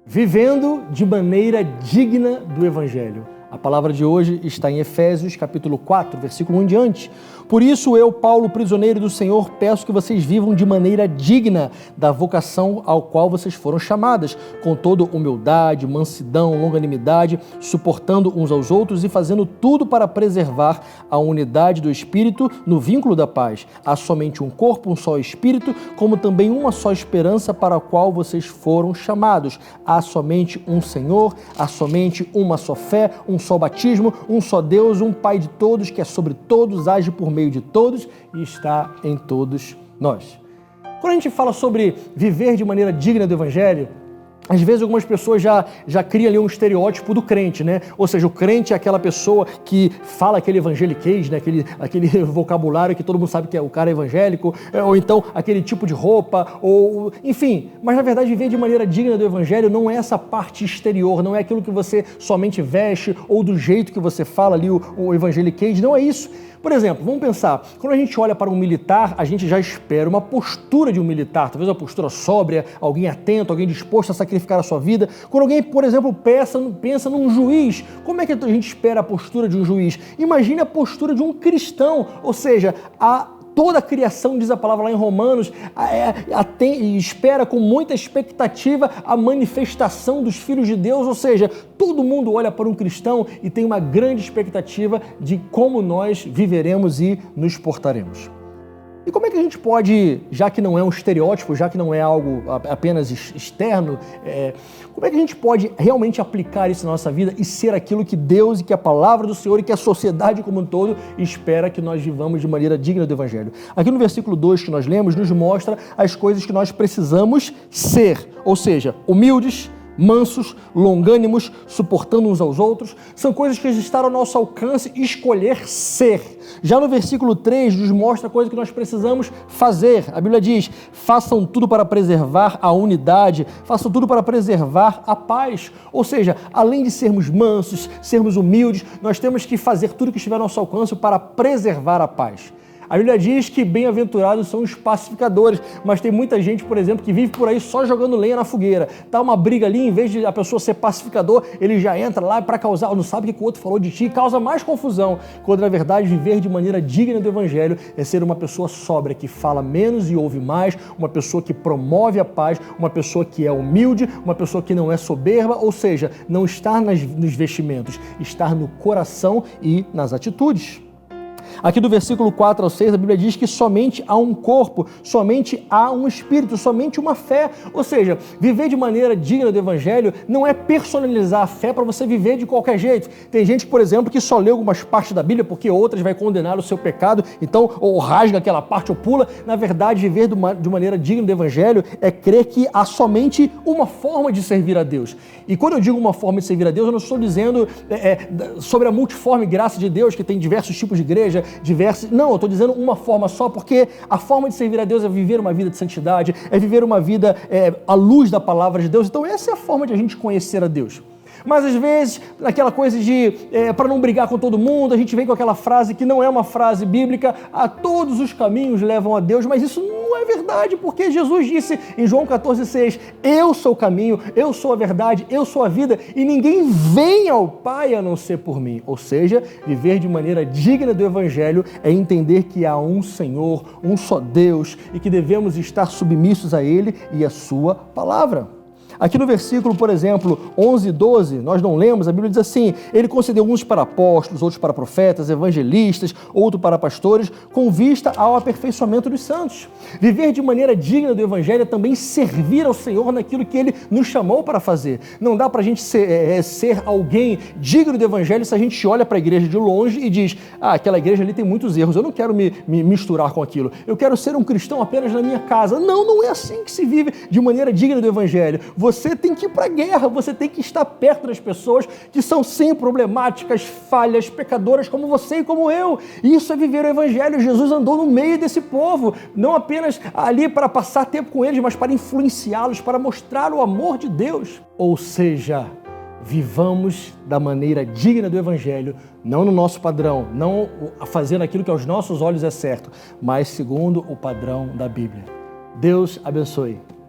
Vivendo de maneira digna do Evangelho. A palavra de hoje está em Efésios, capítulo 4, versículo 1 em diante. Por isso eu, Paulo, prisioneiro do Senhor, peço que vocês vivam de maneira digna da vocação ao qual vocês foram chamadas, com toda humildade, mansidão, longanimidade, suportando uns aos outros e fazendo tudo para preservar a unidade do Espírito no vínculo da paz. Há somente um corpo, um só Espírito, como também uma só esperança para a qual vocês foram chamados. Há somente um Senhor, há somente uma só fé, um só batismo, um só Deus, um Pai de todos, que é sobre todos, age por meio de todos e está em todos nós. Quando a gente fala sobre viver de maneira digna do Evangelho, às vezes algumas pessoas já criam ali um estereótipo do crente, né? Ou seja, o crente é aquela pessoa que fala aquele evangeliquez, né? Aquele vocabulário que todo mundo sabe que é o cara evangélico, ou então aquele tipo de roupa, ou enfim. Mas na verdade viver de maneira digna do Evangelho não é essa parte exterior, não é aquilo que você somente veste ou do jeito que você fala ali o evangeliquez, não é isso. Por exemplo, vamos pensar, quando a gente olha para um militar, a gente já espera uma postura de um militar, talvez uma postura sóbria, alguém atento, alguém disposto a sacrificar a sua vida. Quando alguém, por exemplo, pensa num juiz, como é que a gente espera a postura de um juiz? Imagine a postura de um cristão, ou seja, toda a criação, diz a palavra lá em Romanos, espera com muita expectativa a manifestação dos filhos de Deus, ou seja, todo mundo olha para um cristão e tem uma grande expectativa de como nós viveremos e nos portaremos. E como é que a gente pode, já que não é um estereótipo, já que não é algo apenas externo, como é que a gente pode realmente aplicar isso na nossa vida e ser aquilo que Deus e que a palavra do Senhor e que a sociedade como um todo espera que nós vivamos de maneira digna do Evangelho? Aqui no versículo 2 que nós lemos, nos mostra as coisas que nós precisamos ser, ou seja, humildes, mansos, longânimos, suportando uns aos outros, são coisas que estão ao nosso alcance escolher ser. Já no versículo 3 nos mostra a coisa que nós precisamos fazer. A Bíblia diz, façam tudo para preservar a unidade, façam tudo para preservar a paz. Ou seja, além de sermos mansos, sermos humildes, nós temos que fazer tudo que estiver ao nosso alcance para preservar a paz. A Bíblia diz que bem-aventurados são os pacificadores, mas tem muita gente, por exemplo, que vive por aí só jogando lenha na fogueira. Tá uma briga ali, em vez de a pessoa ser pacificador, ele já entra lá para causar, não sabe o que o outro falou de ti, causa mais confusão, quando na verdade viver de maneira digna do Evangelho é ser uma pessoa sóbria, que fala menos e ouve mais, uma pessoa que promove a paz, uma pessoa que é humilde, uma pessoa que não é soberba, ou seja, não estar nos vestimentos, estar no coração e nas atitudes. Aqui do versículo 4 ao 6, a Bíblia diz que somente há um corpo, somente há um Espírito, somente uma fé. Ou seja, viver de maneira digna do Evangelho não é personalizar a fé para você viver de qualquer jeito. Tem gente, por exemplo, que só lê algumas partes da Bíblia porque outras vai condenar o seu pecado, então ou rasga aquela parte ou pula. Na verdade, viver de maneira digna do Evangelho é crer que há somente uma forma de servir a Deus. E quando eu digo uma forma de servir a Deus, eu não estou dizendo sobre a multiforme graça de Deus, que tem diversos tipos de igreja, não, eu estou dizendo uma forma só, porque a forma de servir a Deus é viver uma vida de santidade, é viver uma vida à luz da palavra de Deus. Então essa é a forma de a gente conhecer a Deus. Mas às vezes, naquela coisa de, para não brigar com todo mundo, a gente vem com aquela frase que não é uma frase bíblica, a todos os caminhos levam a Deus, mas isso não é verdade, porque Jesus disse em João 14,6, eu sou o caminho, eu sou a verdade, eu sou a vida, e ninguém vem ao Pai a não ser por mim. Ou seja, viver de maneira digna do Evangelho é entender que há um Senhor, um só Deus, e que devemos estar submissos a Ele e a Sua palavra. Aqui no versículo, por exemplo, 11 e 12, nós não lemos, a Bíblia diz assim, ele concedeu uns para apóstolos, outros para profetas, evangelistas, outros para pastores, com vista ao aperfeiçoamento dos santos. Viver de maneira digna do Evangelho é também servir ao Senhor naquilo que Ele nos chamou para fazer. Não dá para a gente ser alguém digno do Evangelho se a gente olha para a igreja de longe e diz, aquela igreja ali tem muitos erros, eu não quero me misturar com aquilo, eu quero ser um cristão apenas na minha casa. Não é assim que se vive de maneira digna do Evangelho. Você tem que ir para a guerra, você tem que estar perto das pessoas que são sim problemáticas, falhas, pecadoras como você e como eu. Isso é viver o Evangelho. Jesus andou no meio desse povo, não apenas ali para passar tempo com eles, mas para influenciá-los, para mostrar o amor de Deus. Ou seja, vivamos da maneira digna do Evangelho, não no nosso padrão, não fazendo aquilo que aos nossos olhos é certo, mas segundo o padrão da Bíblia. Deus abençoe.